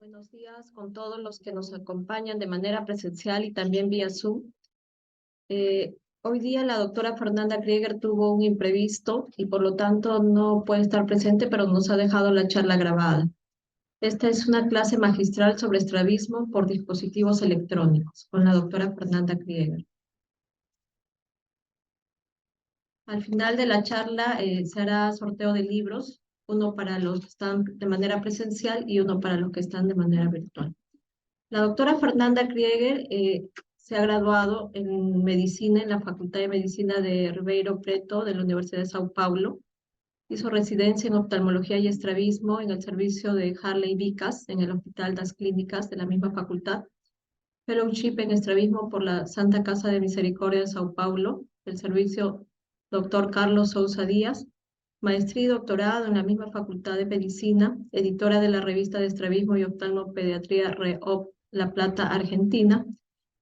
Buenos días con todos los que nos acompañan de manera presencial y también vía Zoom. Hoy día la doctora Fernanda Krieger tuvo un imprevisto y por lo tanto no puede estar presente, pero nos ha dejado la charla grabada. Esta es una clase magistral sobre estrabismo por dispositivos electrónicos con la doctora Fernanda Krieger. Al final de la charla se hará sorteo de libros, uno para los que están de manera presencial y uno para los que están de manera virtual. La doctora Fernanda Krieger se ha graduado en medicina en la Facultad de Medicina de Ribeirão Preto de la Universidad de Sao Paulo. Hizo residencia en oftalmología y estrabismo en el servicio de Harley Vicas en el Hospital das Clínicas de la misma facultad. Fellowship en estrabismo por la Santa Casa de Misericordia de Sao Paulo, el servicio Dr. Carlos Sousa Díaz. Maestría y doctorado en la misma Facultad de Medicina, editora de la revista de Estrabismo y Oftalmopediatría REOP La Plata, Argentina,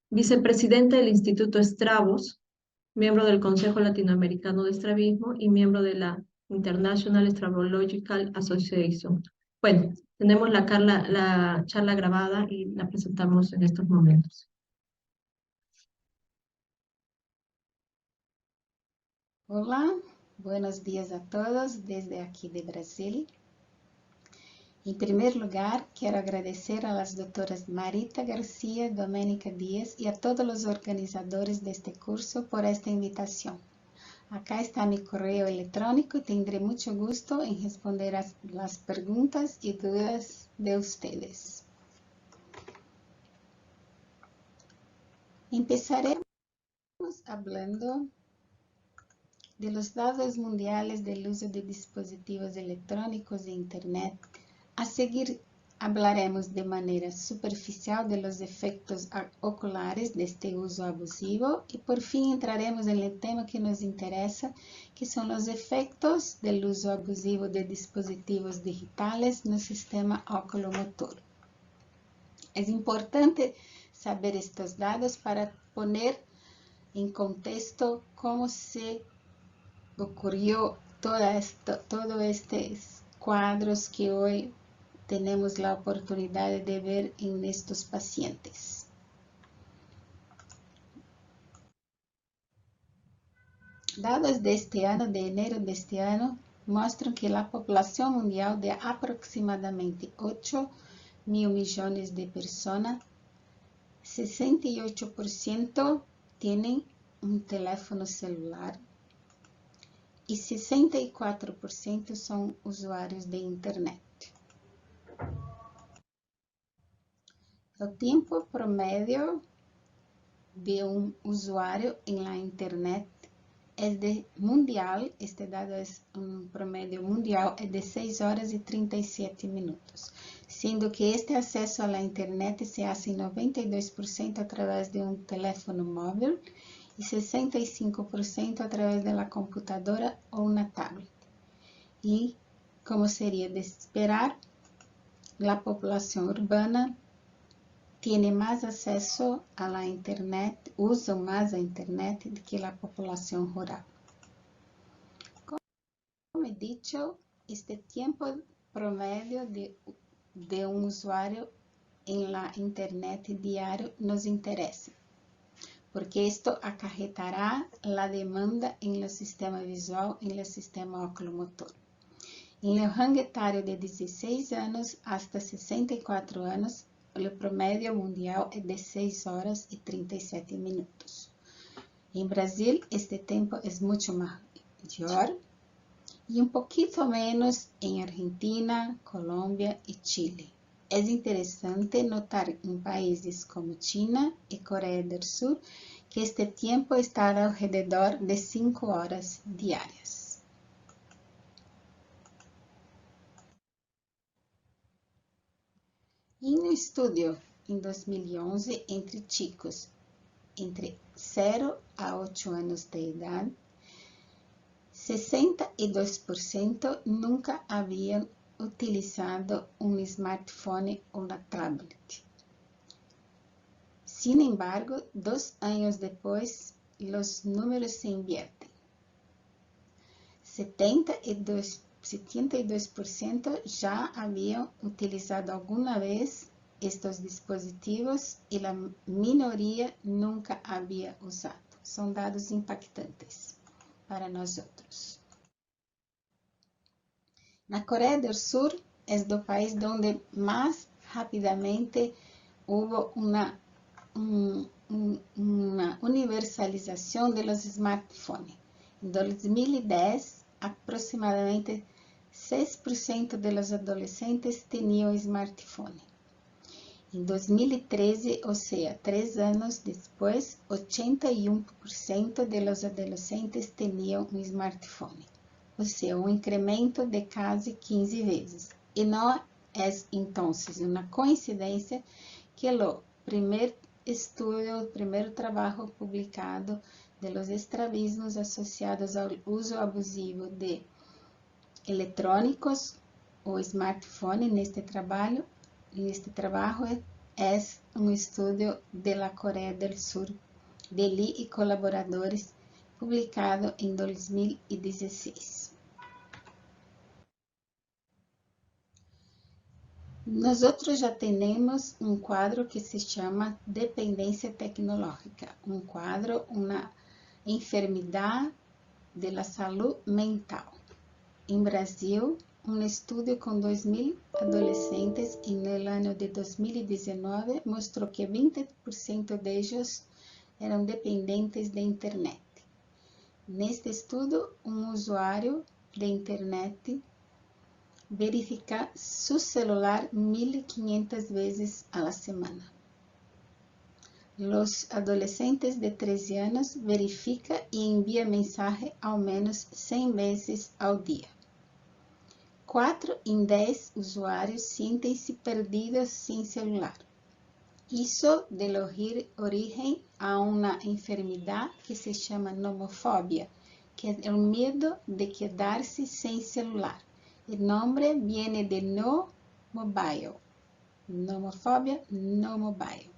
vicepresidente del Instituto Estravos, miembro del Consejo Latinoamericano de Estrabismo y miembro de la International Stravological Association. Bueno, tenemos la charla grabada y la presentamos en estos momentos. Hola, buenos días a todos desde aquí de Brasil. En primer lugar, quiero agradecer a las doctoras Marita García, Doménica Díaz y a todos los organizadores de este curso por esta invitación. Acá está mi correo electrónico y tendré mucho gusto en responder a las preguntas y dudas de ustedes. Empezaremos hablando de los datos mundiales del uso de dispositivos electrónicos e Internet. A seguir, hablaremos de manera superficial de los efectos oculares de este uso abusivo y por fin entraremos en el tema que nos interesa, que son los efectos del uso abusivo de dispositivos digitales no sistema oculomotor. Es importante saber estos datos para poner en contexto cómo se ocurrió todo estos cuadros que hoy tenemos la oportunidad de ver en estos pacientes. Datos de este año, de enero de este año, muestran que la población mundial de aproximadamente 8 mil millones de personas, 68% tienen un teléfono celular y 64% son usuarios de Internet. El tiempo promedio de un usuario en la Internet es de mundial, este dado es un promedio mundial, es de 6 horas y 37 minutos, siendo que este acceso a la Internet se hace 92% a través de un teléfono móvil y 65% a través de la computadora o una tablet. Y, como sería de esperar, la población urbana tiene más acceso a la Internet, usa más a Internet que la población rural. Como he dicho, este tiempo promedio de un usuario en la Internet diario nos interesa, porque esto acarretará la demanda en el sistema visual, en el sistema oculomotor. En el rango etario de 16 años hasta 64 años, el promedio mundial es de 6 horas y 37 minutos. En Brasil, este tiempo es mucho mayor y un poquito menos en Argentina, Colombia y Chile. Es interesante notar en países como China y Corea del Sur que este tiempo está alrededor de 5 horas diarias. Em um estudo em 2011 entre chicos entre 0 a 8 anos de idade, 62% nunca haviam utilizado um smartphone ou uma tablet. Sin embargo, 2 anos depois, os números se inviertem. 72% já haviam utilizado alguma vez estos dispositivos y la minoría nunca había usado. Son dados impactantes para nosotros. Na Coreia do Sur é o país onde mais rapidamente houve uma universalização dos smartphones. Em 2010, aproximadamente 6% dos adolescentes tinham smartphone. Em 2013, ou seja, 3 anos depois, 81% dos adolescentes tinham um smartphone. Ou seja, um incremento de quase 15 vezes. E não é, então, uma coincidência que o primeiro estudo, o primeiro trabalho publicado de los estrabismos associados ao uso abusivo de eletrônicos ou smartphone neste trabalho é um estudo da Coreia do Sur, de Lee e colaboradores, publicado em 2016. Nós já temos um quadro que se chama dependência tecnológica, um quadro, uma enfermidade da saúde mental. Em Brasil, um estudo com 2.000 adolescentes no ano de 2019 mostrou que 20% deles eram dependentes da internet. Neste estudo, um usuário de internet verifica seu celular 1.500 vezes a semana. Os adolescentes de 13 anos verificam e enviam mensagem ao menos 100 vezes ao dia. 4 em 10 usuários sentem-se perdidos sem celular. Isso deu origem a uma enfermidade que se chama nomofobia, que é o medo de quedar-se sem celular. O nome vem de no mobile. Nomofobia, no mobile.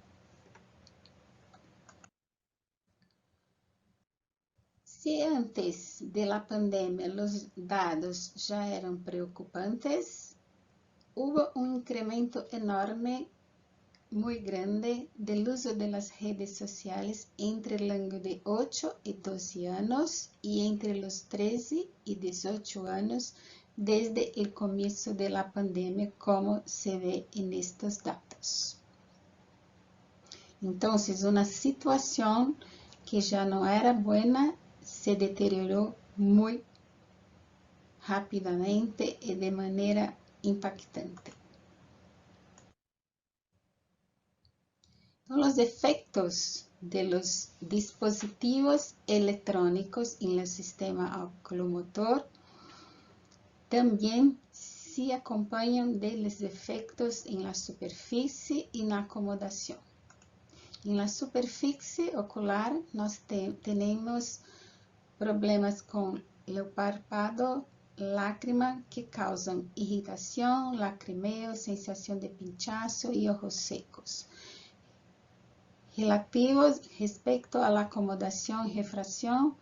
Se antes da pandemia os dados já eram preocupantes, houve um incremento enorme, muito grande, do uso das redes sociais entre o rango de 8 e 12 anos e entre os 13 e 18 anos, desde o começo da pandemia, como se vê nestes dados. Então, uma situação que já não era boa se deteriorou muito rapidamente e de maneira impactante. Então, os efeitos de los dispositivos electrónicos en el sistema oculomotor também se acompanham dos efeitos em la superfície e na acomodação. Em la superfície ocular, nós temos problemas com o párpado, lágrima, que causam irritação, lacrimeo, sensação de pinchaço e ojos secos. Relativos respecto à acomodação e refração,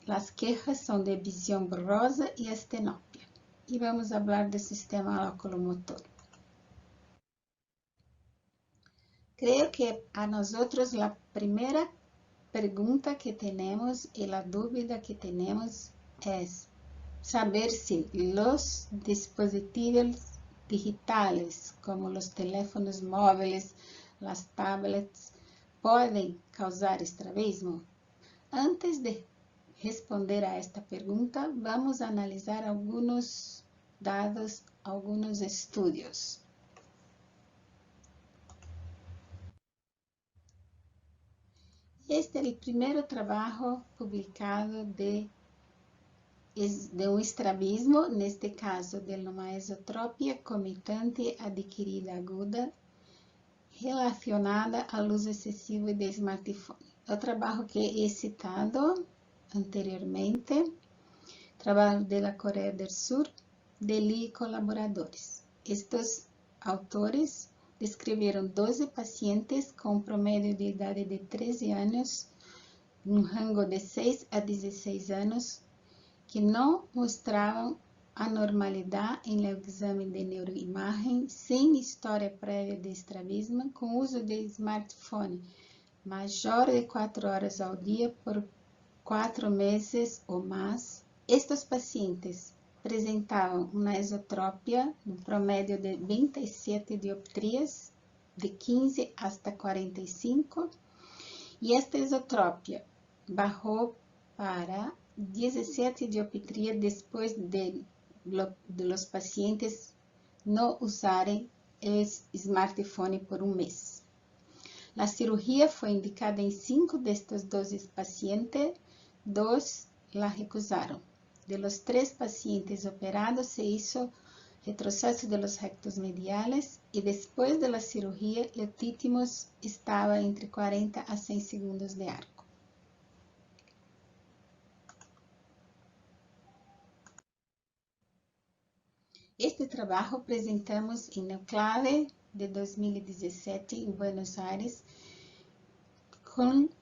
as queixas são de visão borrosa e estenópia. E vamos falar do sistema oculomotor. Creio que a nós a primeira pergunta que temos e a dúvida que temos é saber se os dispositivos digitais, como os teléfonos móveis, as tablets, podem causar estrabismo? Antes de responder a esta pergunta, vamos analisar alguns dados, alguns estudos. Este é o primeiro trabalho publicado de um estrabismo, neste caso de uma esotropia comitante adquirida aguda, relacionada ao uso excessivo de smartphone. O trabalho que é citado anteriormente, trabalho da Coreia do Sur, de Lee e colaboradores. Estes autores descreveram 12 pacientes com promédio de idade de 13 anos, um rango de 6 a 16 anos, que não mostravam anormalidade em el exame de neuroimagem sem história prévia de estrabismo com uso de smartphone maior de 4 horas ao dia por 4 meses ou mais. Estes pacientes apresentavam uma esotropia no promédio de 27 dioptrias, de 15 até 45, e esta esotropia bajou para 17 dioptrias depois de los pacientes não usarem o smartphone por um mês. A cirurgia foi indicada em 5 destes 12 pacientes, 2 la recusaram. De los 3 pacientes operados, se hizo retroceso de los rectos mediales y después de la cirugía, el títimo estaba entre 40 a 100 segundos de arco. Este trabalho apresentamos em Clave de 2017 em Buenos Aires,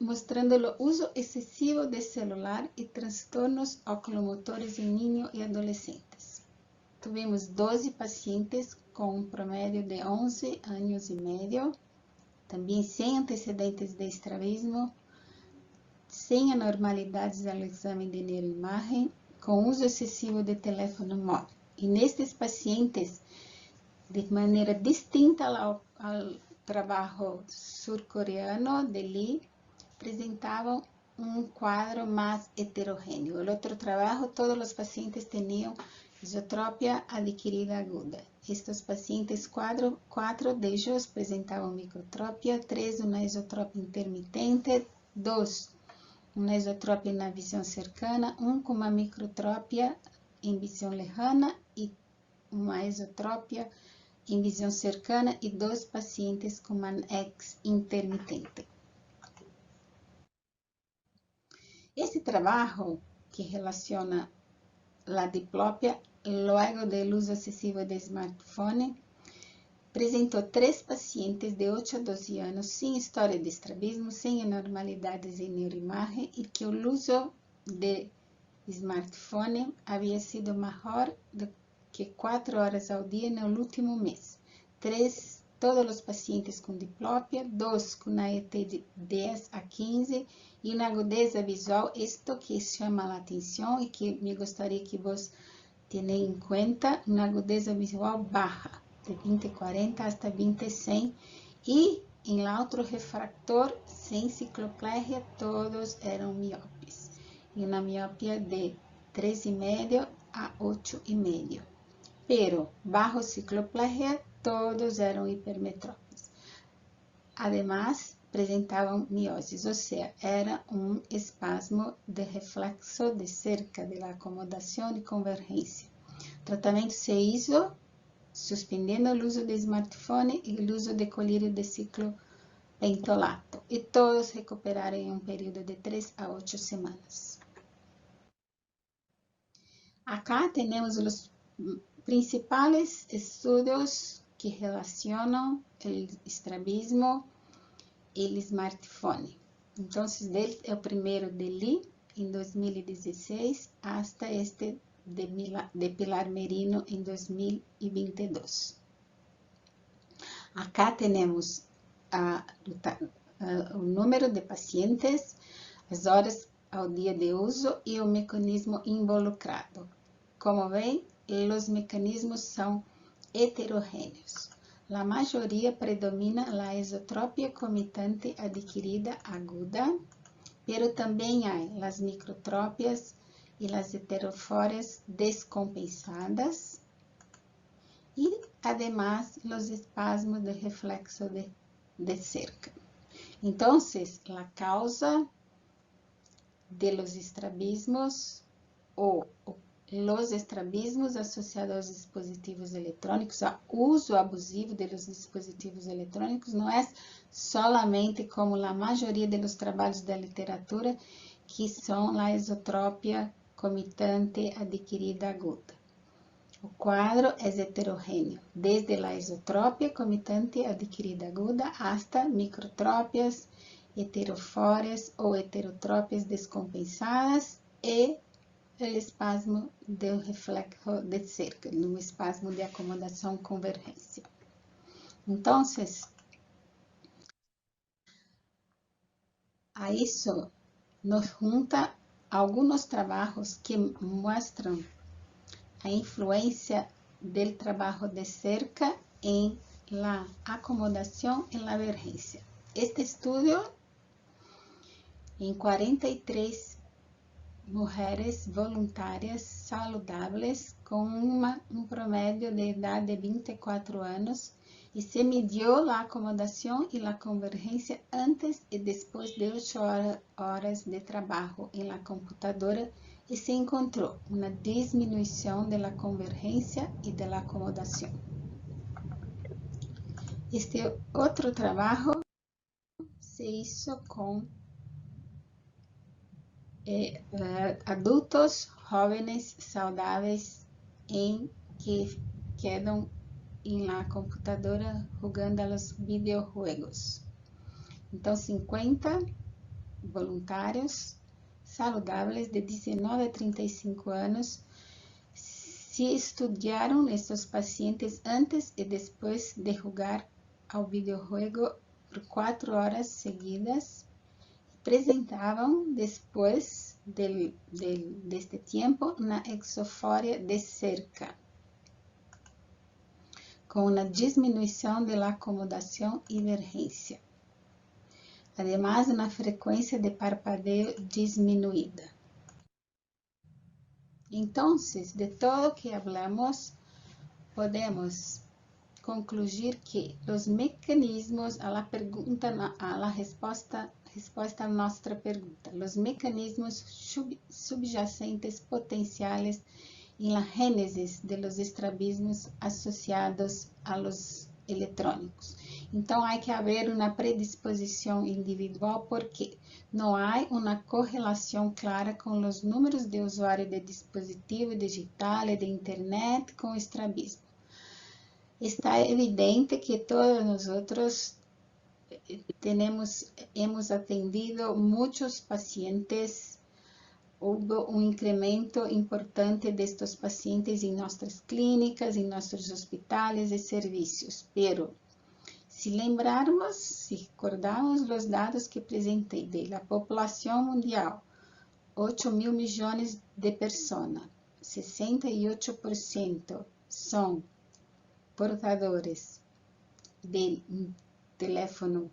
mostrando o uso excessivo de celular e transtornos oculomotores em niños e adolescentes. Tuvimos 12 pacientes com um promédio de 11 anos e meio, também sem antecedentes de estrabismo, sem anormalidades ao exame de neuroimagem, com uso excessivo de telefone móvel. E nestes pacientes, de maneira distinta ao trabalho sul-coreano de Lee, apresentavam um quadro mais heterogêneo. No outro trabalho, todos os pacientes tinham esotropia adquirida aguda. Estes pacientes, 4 deles apresentavam microtropia, 3 uma esotropia intermitente, 2 uma esotropia na visão cercana, 1 com uma microtropia em visão lejana e uma esotropia em visão cercana e 2 pacientes com ANEX intermitente. Esse trabalho que relaciona a diplopia logo do uso excessivo de smartphone apresentou 3 pacientes de 8 a 12 anos sem história de estrabismo, sem anormalidades em neuroimagem e que o uso de smartphone havia sido maior do que 4 horas ao dia no último mês. 3, todos os pacientes com diplopia, 2 com AET de 10 a 15 e uma agudeza visual, isto que chama a atenção e que me gostaria que vos tenham em conta, uma agudeza visual baixa, de 20/40 até 20/100, e em outro refractor, sem cicloplegia, todos eram miopes, e uma miopia de 3,5 a 8,5. Pero, bajo cicloplegia, todos eram hipermetrópicos. Además, apresentavam mioses, ou seja, era um espasmo de reflexo de cerca de la acomodação e convergência. O tratamento se hizo suspendendo o uso de smartphone e o uso de colírio de ciclopentolato, e todos recuperaram em um período de 3 a 8 semanas. Acá temos os principais estudos que relacionam o estrabismo e o smartphone. Então, é o primeiro de Lee, em 2016, hasta este de Pilar Merino, em 2022. Acá temos o número de pacientes, as horas ao dia de uso e o mecanismo involucrado. Como veem, os mecanismos são heterogêneos. A maioria predomina a esotropia comitante adquirida aguda, pero também há as microtropias e as heterofórias descompensadas e, además, os espasmos de reflexo de cerca. Então, a causa de los estrabismos ou los estrabismos associados aos dispositivos eletrônicos, ao uso abusivo dos dispositivos eletrônicos, não é solamente como a maioria dos trabalhos da literatura, que são a esotropia comitante adquirida aguda. O quadro é heterogêneo, desde a esotropia comitante adquirida aguda hasta microtropias, heterofórias ou heterotrópias descompensadas e el espasmo del reflejo de cerca, no espasmo de acomodación convergencia. Entonces, a eso nos junta algunos trabajos que muestran a influencia del trabajo de cerca en la acomodación en la emergencia. Este estudio en 43 mujeres voluntarias saludables con un promedio de edad de 24 años y se midió la acomodación y la convergencia antes y después de 8 horas de trabajo en la computadora y se encontró una disminución de la convergencia y de la acomodación. Este otro trabajo se hizo con adultos jóvenes saudáveis em que quedam em la computadora jogando os videojuegos. Então, 50 voluntários saudáveis de 19 a 35 anos se estudaram estes pacientes antes e depois de jogar ao videojuego por 4 horas seguidas. Presentavam depois deste tempo uma exoforia de cerca, com uma diminuição da acomodação e emergência, además uma frequência de parpadeio diminuída. Então, de todo que hablamos, podemos concluir que os mecanismos, a resposta a nossa pergunta, os mecanismos subjacentes potenciais em la gênese de los estrabismos associados a los eletrônicos. Então, há que haver uma predisposição individual porque não há uma correlação clara com os números de usuário de dispositivo digital e de internet com o estrabismo. Está evidente que todos nosotros hemos atendido muchos pacientes, hubo un incremento importante de estos pacientes en nuestras clínicas, en nuestros hospitales y servicios, pero si lembrarmos, si recordamos los datos que presenté de la población mundial, 8.000 millones de personas, 68% son portadores de teléfono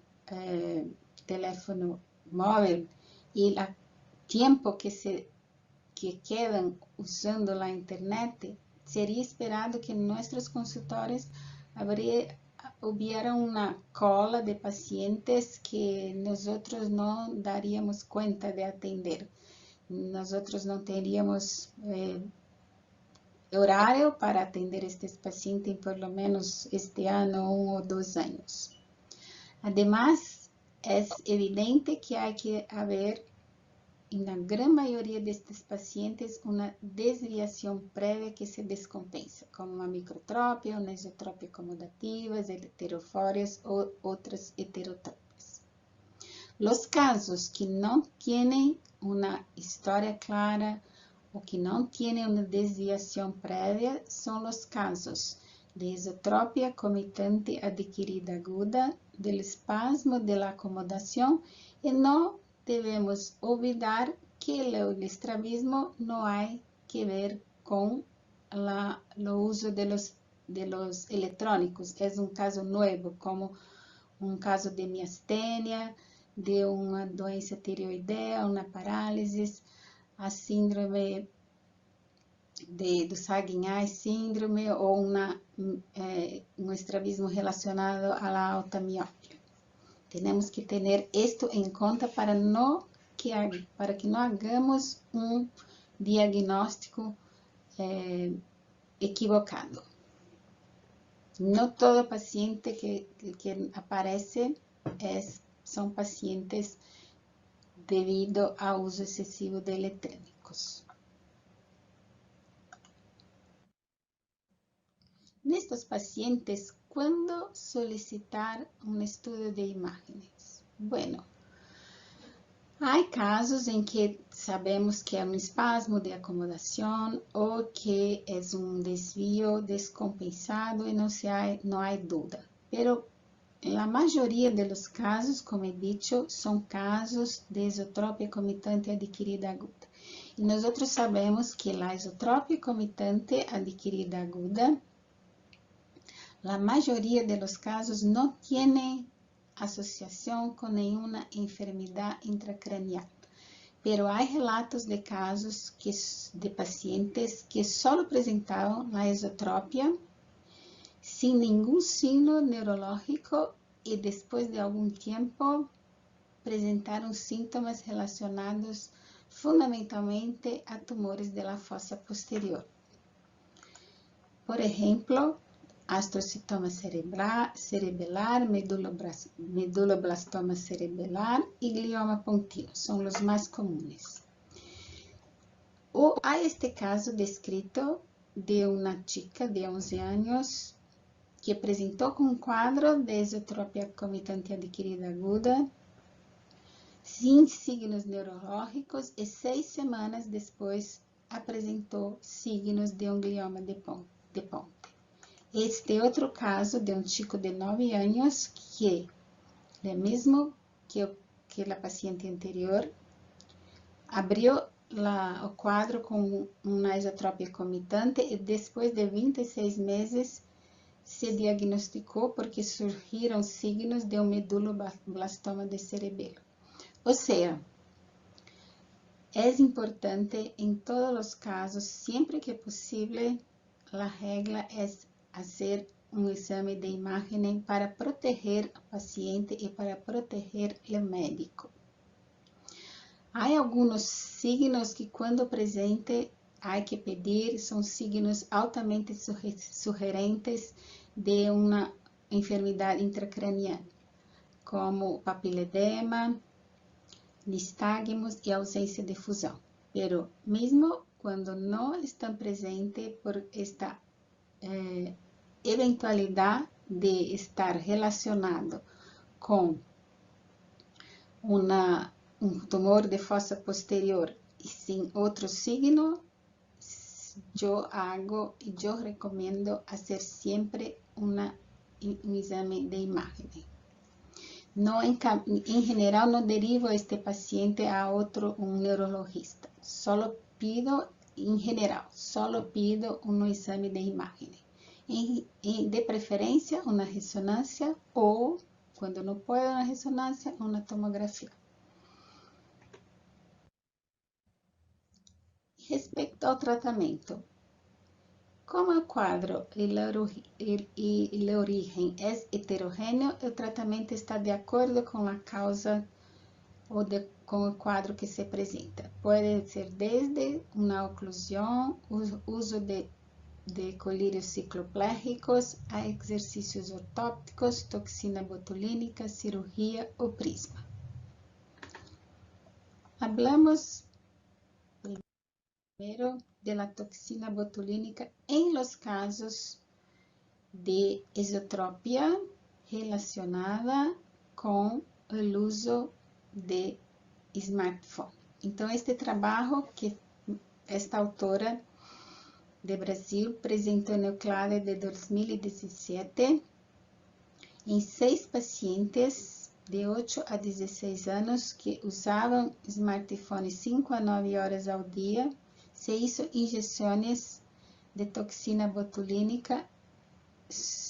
móvil y el tiempo que quedan usando la internet, sería esperado que en nuestros consultorios hubiera una cola de pacientes que nosotros no daríamos cuenta de atender. Nosotros no tendríamos horário para atender estes pacientes por lo menos este ano, 1 ou 2 anos. Además, é evidente que há que haver, na grande maioria destes pacientes, uma desviação prévia que se descompensa, como uma microtrópia, uma isotrópia acomodativa, heterofórias ou outras heterotópias. Os casos que não têm uma história clara, o que não tem uma desviação prévia são os casos de isotropia comitante adquirida aguda, do espasmo da acomodação, e não devemos olvidar que o estrabismo não há que ver com o uso de los eletrônicos. É um caso novo, como um caso de miastenia, de uma doença tireoidea, uma parálise, a síndrome do Saguenay síndrome ou um estrabismo relacionado à alta miopia. Temos que ter isto em conta para que não hagamos um diagnóstico equivocado. Não todo paciente que aparece são pacientes devido ao uso excessivo de eletrônicos. Nestes pacientes, quando solicitar um estudo de imagens? Bueno, Há casos em que sabemos que é um espasmo de acomodação ou que é um desvio descompensado e não há dúvida. Pero la mayoría de los casos, como he dicho, son casos de esotropia comitante adquirida aguda. Y nosotros sabemos que la esotropia comitante adquirida aguda, la mayoría de los casos no tiene asociación con ninguna enfermedad intracranial. Pero hay relatos de casos de pacientes que solo presentaban la esotropia sin ningún signo neurológico y después de algún tiempo presentaron síntomas relacionados fundamentalmente a tumores de la fosa posterior. Por ejemplo, astrocitoma cerebelar, meduloblastoma cerebelar y glioma pontino son los más comunes. Hay este caso descrito de una chica de 11 años que apresentou com um quadro de esotropia comitante adquirida aguda, sem signos neurológicos, e 6 semanas depois apresentou signos de um glioma de ponte. Este outro caso de um chico de 9 anos que é mesmo que a paciente anterior, abriu o quadro com uma esotropia comitante e depois de 26 meses se diagnosticou porque surgiram signos de um meduloblastoma de cerebelo. Ou seja, é importante em todos os casos, sempre que possível, a regra é fazer um exame de imagem para proteger o paciente e para proteger o médico. Há alguns signos que, quando presente, há que pedir, são signos altamente sugerentes de uma enfermidade intracraniana, como papiledema, nistagmus e ausência de fusão. Pero mesmo quando não estão presentes por esta eventualidade de estar relacionado com um tumor de fossa posterior e sem outro signo, eu recomendo fazer sempre um exame de imagem. Em geral, não derivo este paciente a um neurologista. Em geral, só pido um exame de imagem. De preferência, uma ressonância ou, quando não pode uma ressonância, uma tomografia. Respeito ao tratamento. Como o quadro e a origem é heterogêneo, o tratamento está de acordo com a causa ou com o quadro que se apresenta. Pode ser desde uma oclusão, uso de colírios ciclopléricos, a exercícios ortópticos, toxina botulínica, cirurgia ou prisma. Hablamos primero de la toxina botulínica en los casos de esotropia relacionada con el uso de smartphone. Então, este trabalho que esta autora de Brasil apresentou no Clade de 2017 em 6 pacientes de 8 a 16 anos que usavam smartphone 5 a 9 horas ao dia. Se hizo injeções de toxina botulínica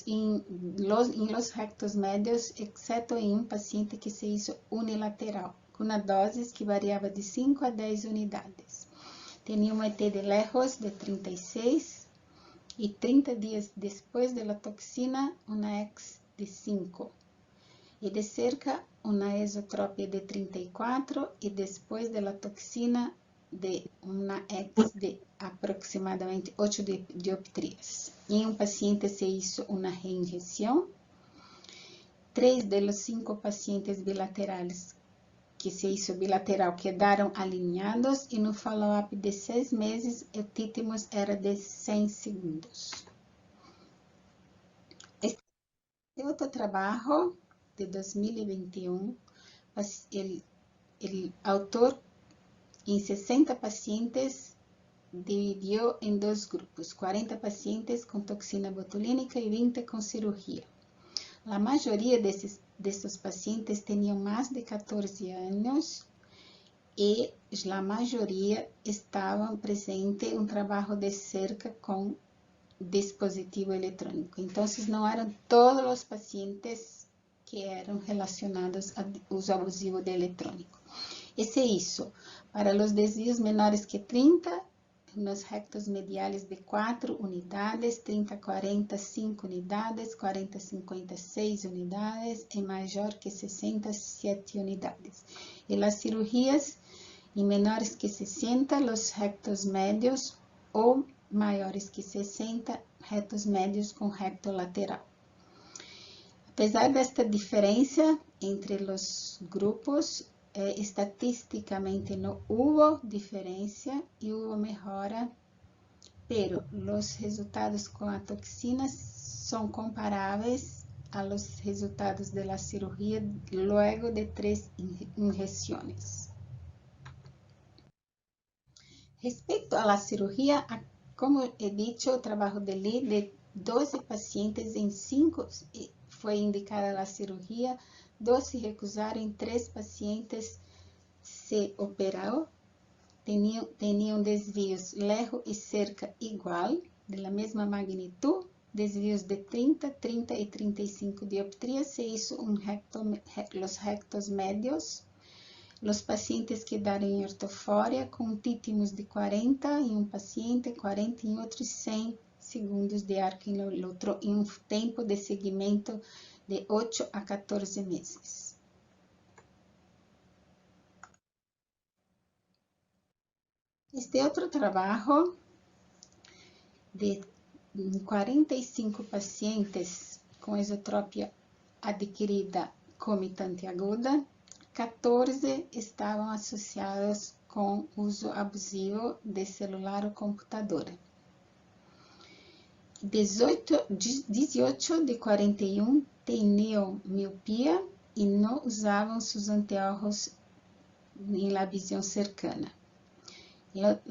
em los rectos médios, exceto em um paciente que se hizo unilateral, com uma dose que variava de 5 a 10 unidades. Tinha uma ET de lejos de 36 e 30 dias depois da toxina, uma ex de 5. E de cerca, uma esotropia de 34 e depois da toxina, de uma ex de aproximadamente 8 dioptrias. Em um paciente se hizo uma reinjeção. 3 dos 5 pacientes bilaterais que se hizo bilateral quedaram alinhados e no follow-up de 6 meses o títmus era de 100 segundos. Este outro trabalho de 2021, o autor, em 60 pacientes, dividiu em 2 grupos, 40 pacientes com toxina botulínica e 20 com cirurgia. A maioria desses pacientes tinham mais de 14 anos e a maioria estavam presente um trabalho de cerca com dispositivo eletrônico. Então, não eram todos os pacientes que eram relacionados ao uso abusivo de eletrônico. Esse é isso. Para os desvios menores que 30, nos rectos mediais de 4 unidades, 30-40, 5 unidades, 40-50, 6 unidades, e maior que 60, 7 unidades. E as cirurgias em menores que 60, os rectos médios, ou maiores que 60, retos médios com recto lateral. Apesar desta diferença entre os grupos, estatisticamente não houve diferença e houve melhora, pero os resultados com a toxina são comparáveis aos resultados da cirurgia logo de 3 injeções. Respeito à cirurgia, como he dicho, o trabalho de 12 pacientes em 5 foi indicada a cirurgia, 2 se recusaram, em 3 pacientes se operaram, tinham desvios lejos e cerca igual, da mesma magnitude, desvios de 30, 30 e 35 dioptrias, se hizo os rectos médios. Os pacientes quedaram em ortofória com títimos de 40 em um paciente, 40 em outro, 100 segundos de arco em outro, em um tempo de seguimento de 8 a 14 meses. Este outro trabalho de 45 pacientes com esotropia adquirida comitante aguda, 14 estavam associados com uso abusivo de celular ou computador. 18 de 41 tinham miopia e não usavam seus anteojos em la visão cercana.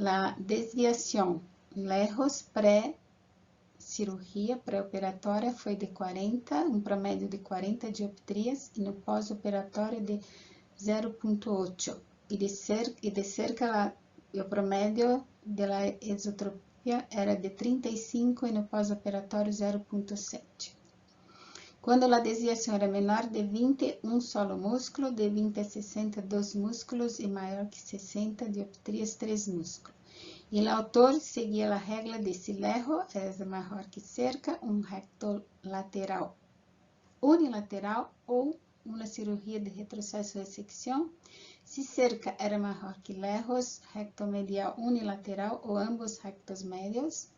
A desviação lejos pré-cirurgia, pré-operatória, foi de 40, um promédio de 40 dioptrias, e no pós-operatório de 0,8, e de cerca o promédio da esotropia era de 35 e no pós-operatório 0,7. Quando a desviação era menor de 20, um solo músculo, de 20 a 60, 2 músculos, e maior que 60 dioptrias, 3 músculos. E o autor seguia a regra de se lejos é maior que cerca, um recto lateral unilateral ou uma cirurgia de retrocesso ressecção. Se cerca era maior que lejos, recto medial unilateral ou ambos rectos médios,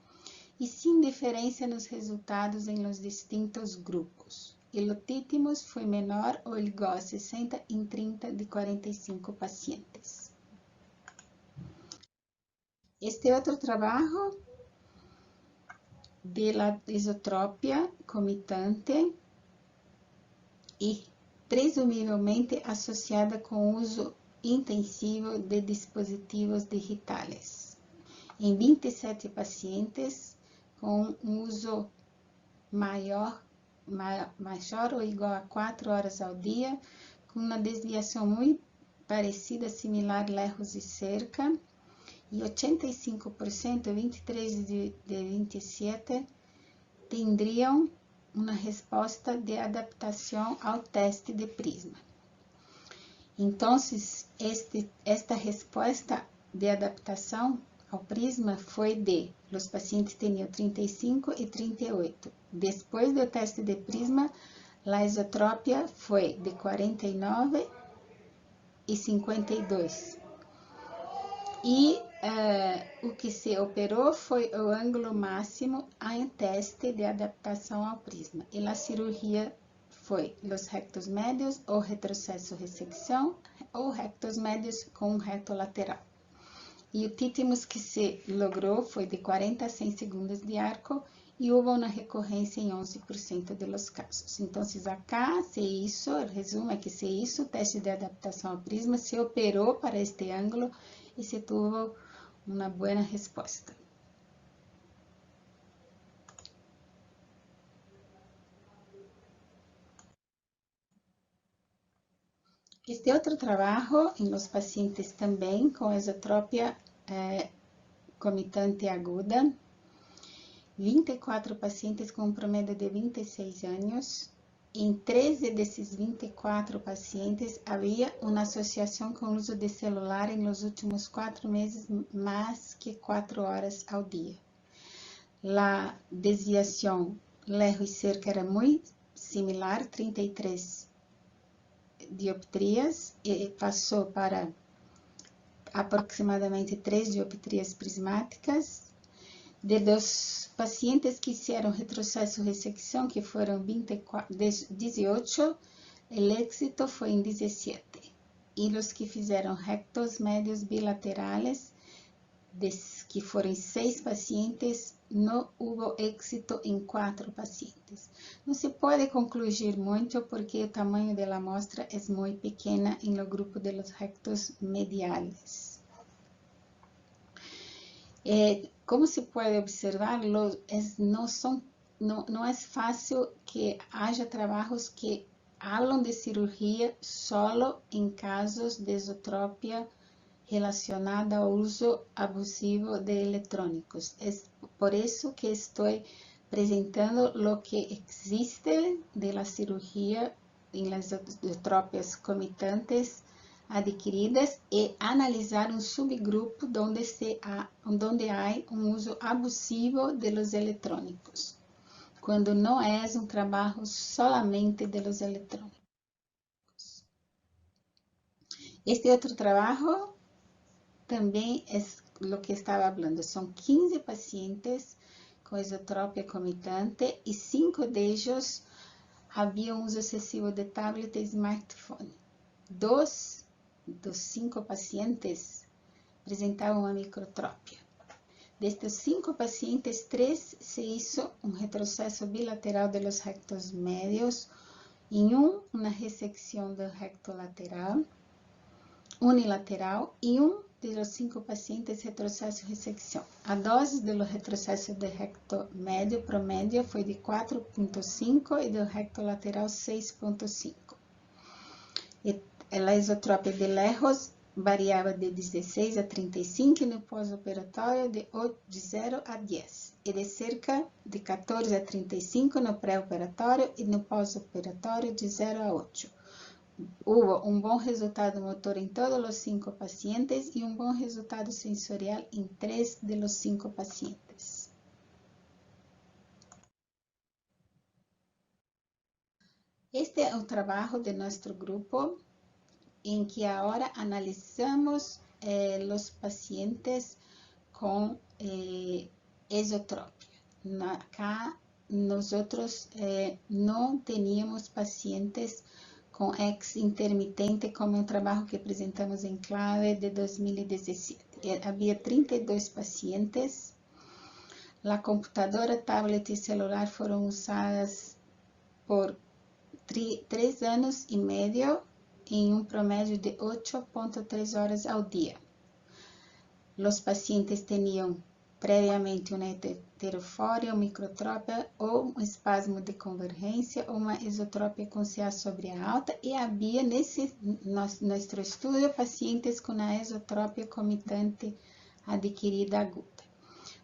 e sem diferença nos resultados em los distintos grupos. E o títimos foi menor ou igual a 60 em 30 de 45 pacientes. Este outro trabalho de la esotropia comitante e presumivelmente associada com o uso intensivo de dispositivos digitais. Em 27 pacientes com um uso maior ou igual a 4 horas ao dia, com uma desviação muito parecida, similar, lejos e cerca, e 85%, 23 de 27, teriam uma resposta de adaptação ao teste de prisma. Então, esta resposta de adaptação ao prisma foi de, os pacientes tinham 35 e 38. Depois do teste de prisma, a esotropia foi de 49 e 52. E o que se operou foi o ângulo máximo em teste de adaptação ao prisma. E a cirurgia foi os rectos médios ou retrocesso ressecção, ou rectos médios com reto lateral. E o títimos que se logrou foi de 40 a 100 segundos de arco y hubo una recurrencia en 11% de los casos. Entonces, acá se hizo, el resumen es que se hizo teste de adaptación al prisma, se operó para este ángulo y se tuvo una buena respuesta. Este otro trabajo en los pacientes también con esotropia comitante aguda, 24 pacientes com um promédio de 26 anos. Em 13 desses 24 pacientes, havia uma associação com o uso de celular nos últimos 4 meses, mais que 4 horas ao dia. A desviação lejos e cerca era muito similar, 33 dioptrias, e passou para aproximadamente 3 dioptrias prismáticas. De dos pacientes que hicieron retroceso-resección, que fueron 18, el éxito fue en 17. Y los que fizeram rectos medios bilaterales, que fueron 6 pacientes, no hubo éxito en 4 pacientes. No se puede concluir mucho porque el tamaño de la muestra es muy pequeña en el grupo de los rectos mediales. Como se puede observar, no es fácil que haya trabajos que hablan de cirugía solo en casos de esotropia relacionada al uso abusivo de electrónicos. Es por eso que estoy presentando lo que existe de la cirugía en las esotropias comitantes adquiridas e analisar um subgrupo onde há um uso abusivo de los eletrônicos, quando não é um trabalho solamente de los eletrônicos. Este outro trabalho também é o que estava falando, são 15 pacientes com esotropia comitante e 5 deles haviam uso excessivo de tablet e smartphone. Dos 5 pacientes apresentavam uma microtrópia. Destes 5 pacientes, 3 se hizo um retrocesso bilateral de los rectos médios, em uma ressecção do recto lateral, unilateral, e de los 5 pacientes retrocesso-ressecção. A dose do retrocesso do recto médio promédio foi de 4,5 e do recto lateral 6,5. A esotropia de lejos variava de 16 a 35 e no pós-operatório de 0 a 10, e de cerca de 14 a 35 no pré-operatório e no pós-operatório de 0 a 8. Houve um bom resultado motor em todos os 5 pacientes e um bom resultado sensorial em 3 dos 5 pacientes. Este é o trabalho de nosso grupo, em que agora analisamos os pacientes com esotropia. Acá, nós não tínhamos pacientes com ex intermitente, como um trabalho que apresentamos em clave de 2017. Havia 32 pacientes. A computadora, tablet e celular foram usadas por 3 anos e meio, em um promédio de 8,3 horas ao dia. Os pacientes tinham previamente uma heterofória, uma microtrópia ou um espasmo de convergência ou uma esotropia com CA sobre a alta, e havia nesse nosso estudo pacientes com a esotropia comitante adquirida aguda.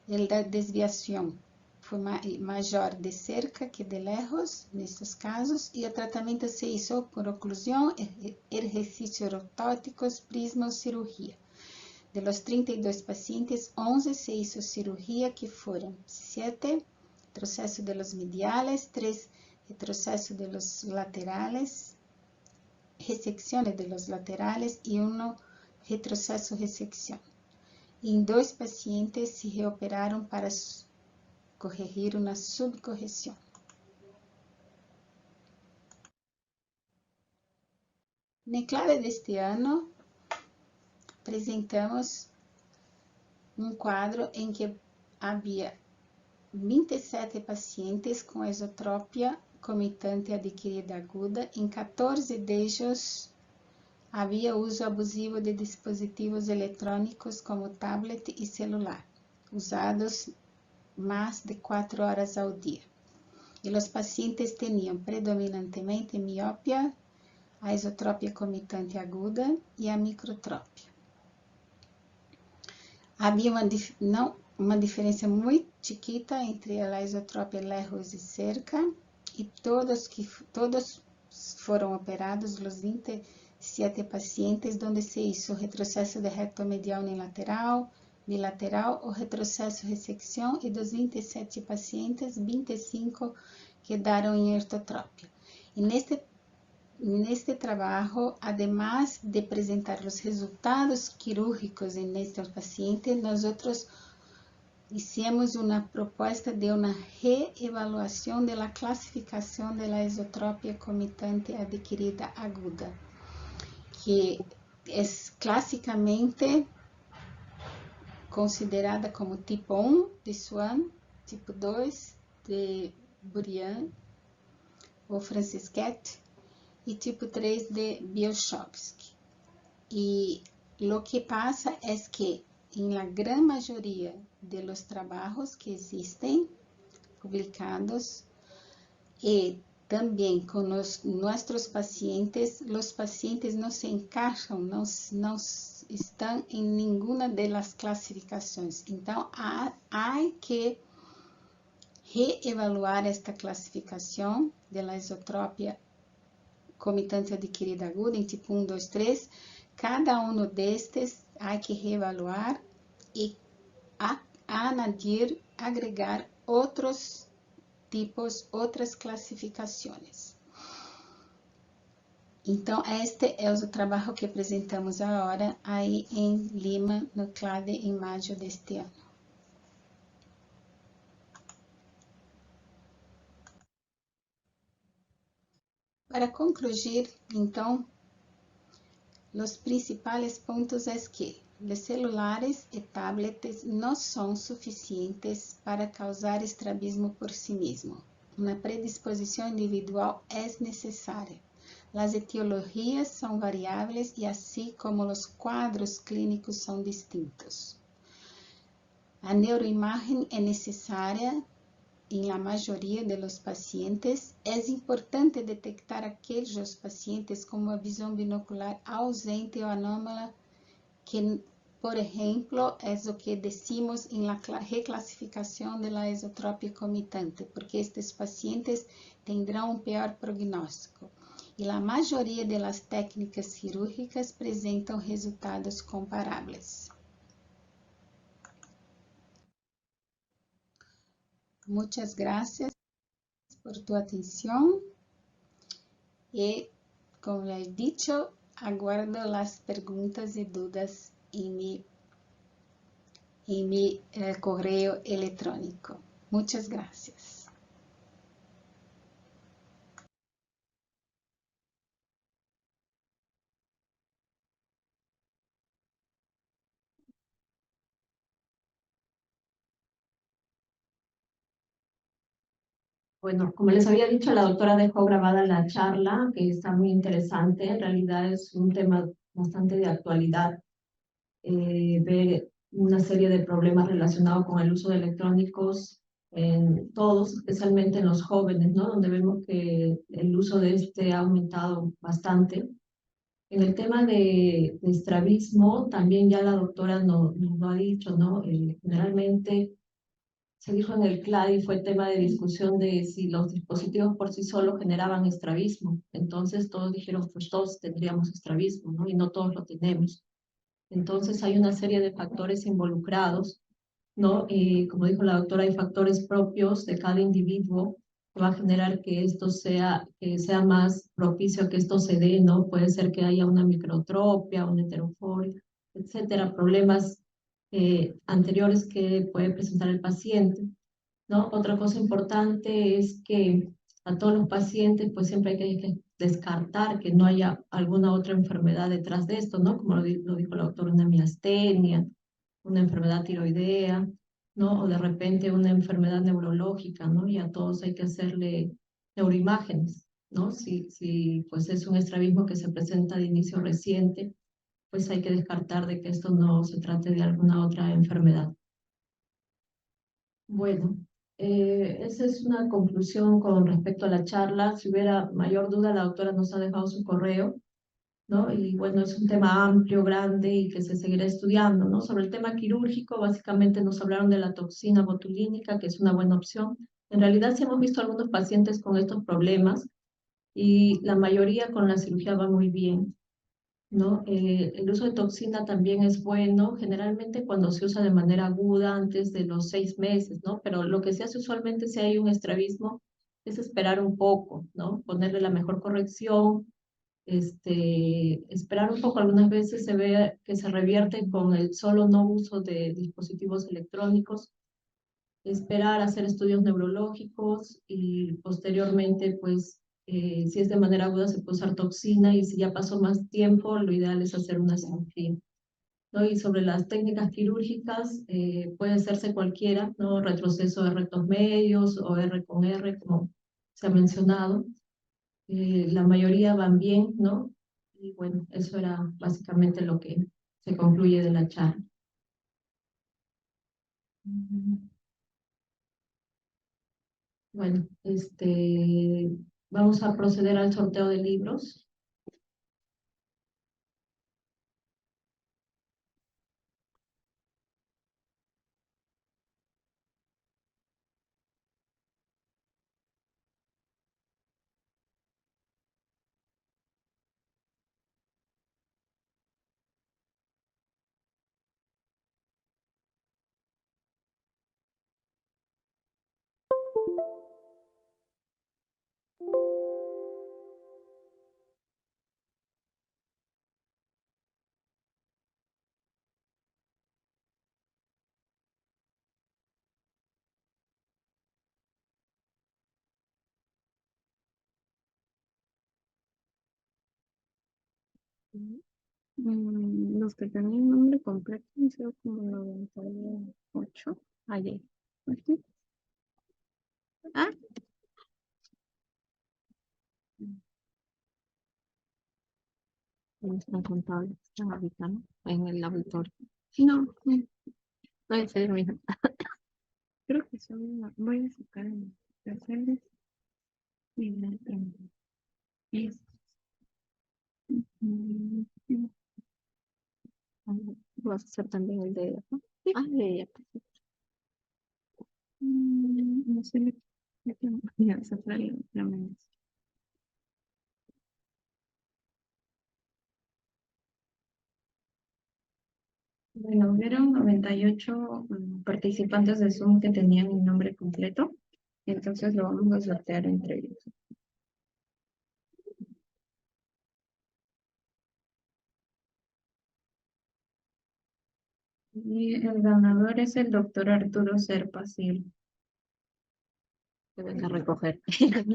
A desviação foi maior de cerca que de lejos, nestes casos, e o tratamento se hizo por oclusão, exercícios rotóticos, prisma ou cirurgia. De los 32 pacientes, 11 se hizo cirurgia, que foram 7 retrocesso de los mediales, 3 retrocesso de los laterales, resecciones de los laterales e 1 retrocesso-resecção. Em 2 pacientes se reoperaram para corrigir uma subcorreção. Na clave deste ano, apresentamos um quadro em que havia 27 pacientes com esotropia comitante adquirida aguda. Em 14 deles havia uso abusivo de dispositivos eletrônicos como tablet e celular, usados mais de 4 horas ao dia. E os pacientes tinham predominantemente miopia, a esotropia comitante aguda e a microtrópia. Havia uma diferença muito chiquita entre a esotropia Lejos e cerca, e todos foram operados, os 27 pacientes, onde se hizo retrocesso de recto medial unilateral, bilateral ou retrocesso ressecção, e dos 27 pacientes, 25 quedaram em ortotrópia. E neste trabalho, además de apresentar os resultados quirúrgicos nestes pacientes, nós hicimos uma proposta de uma reevaluação da classificação da esotropia comitante adquirida aguda, que é classicamente considerada como tipo 1 de Swan, tipo 2 de Burian ou Francisquet, e tipo 3 de Biochovsky. E o que passa é que, em la gran maioria de los trabalhos que existem publicados, e também com nossos pacientes, os pacientes não se encaixam, não estão em nenhuma das classificações. Então, há que reevaluar esta classificação da esotropia comitante adquirida aguda em tipo 1, 2, 3. Cada um destes há que reevaluar e añadir, agregar outros tipos, outras classificações. Então, este é o trabalho que apresentamos agora aí em Lima, no CLADE, em maio deste ano. Para concluir, então, os principais pontos é que os celulares e tablets não são suficientes para causar estrabismo por si mesmo. Uma predisposição individual é necessária. As etiologias são variáveis e assim como os quadros clínicos são distintos. A neuroimagem é necessária em la maioria de los pacientes. É importante detectar aqueles pacientes com uma visão binocular ausente ou anômala, que, por exemplo, é o que decimos em la reclassificação de la esotropia comitante, porque estes pacientes terão um pior prognóstico. E a maioria das técnicas cirúrgicas apresentam resultados comparáveis. Muchas gracias por tu atención y, como ya he dicho, aguardo las preguntas y dudas en mi correo electrónico. Muchas gracias. Bueno, como les había dicho, la doctora dejó grabada la charla, que está muy interesante. En realidad es un tema bastante de actualidad, ver una serie de problemas relacionados con el uso de electrónicos en todos, especialmente en los jóvenes, ¿no? Donde vemos que el uso de este ha aumentado bastante. En el tema de estrabismo, también ya la doctora nos lo ha dicho, ¿no? Generalmente se dijo en el CLAD y fue tema de discusión de si los dispositivos por sí solos generaban estrabismo. Entonces todos dijeron, pues todos tendríamos estrabismo, ¿no? Y no todos lo tenemos. Entonces hay una serie de factores involucrados, ¿no? Como dijo la doctora, hay factores propios de cada individuo que va a generar que sea más propicio que esto se dé, ¿no? Puede ser que haya una microtropia, una heteroforia, etcétera, problemas anteriores que puede presentar el paciente, ¿no? Otra cosa importante es que a todos los pacientes pues siempre hay que descartar que no haya alguna otra enfermedad detrás de esto, ¿no? Como lo dijo la doctora, una miastenia, una enfermedad tiroidea, ¿no? O de repente una enfermedad neurológica, ¿no? Y a todos hay que hacerle neuroimágenes, ¿no? Si pues es un estrabismo que se presenta de inicio reciente, pues hay que descartar de que esto no se trate de alguna otra enfermedad. Bueno, esa es una conclusión con respecto a la charla. Si hubiera mayor duda, la doctora nos ha dejado su correo, ¿no? Y bueno, es un tema amplio, grande y que se seguirá estudiando, ¿no? Sobre el tema quirúrgico, básicamente nos hablaron de la toxina botulínica, que es una buena opción. En realidad sí hemos visto algunos pacientes con estos problemas y la mayoría con la cirugía va muy bien, ¿no? El uso de toxina también es bueno, generalmente cuando se usa de manera aguda antes de los 6 meses, ¿no? Pero lo que se hace usualmente si hay un estrabismo es esperar un poco, ¿no? Ponerle la mejor corrección, esperar un poco. Algunas veces se ve que se revierte con el solo no uso de dispositivos electrónicos, esperar hacer estudios neurológicos y posteriormente, pues, si es de manera aguda se puede usar toxina y si ya pasó más tiempo, lo ideal es hacer una cirugía, ¿no? Y sobre las técnicas quirúrgicas, puede hacerse cualquiera, ¿no? Retroceso de rectos medios o R con R, como se ha mencionado. La mayoría van bien, ¿no? Y bueno, eso era básicamente lo que se concluye de la charla. Bueno, vamos a proceder al sorteo de libros. Los que tenían nombre completo han sido como 98 ayer. Ujú. Ah, no están contables, están ahorita, ¿no? En el laboratorio. No, puede ser, mija. Creo que son, voy a sacar el tercer y la es, mm, vas a hacer también el de ella, ¿no? Sí. Ah, de ella. No sé, ya, sacar la menos. Bueno, hubieron 98 participantes de Zoom que tenían el nombre completo, entonces lo vamos a sortear entre ellos. Y el ganador es el doctor Arturo Serpa, sí. Que venga a recoger.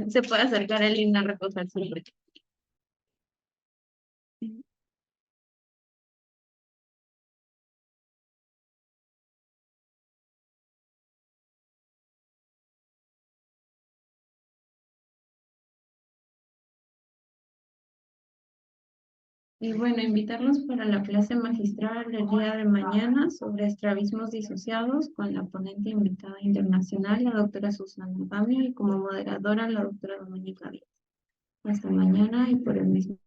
Se puede acercar el INA a recoger su nombre. Y bueno, invitarlos para la clase magistral del día de mañana sobre estrabismos disociados con la ponente invitada internacional, la doctora Susana Bamia, y como moderadora la doctora Doménica Díaz. Hasta mañana y por el mismo.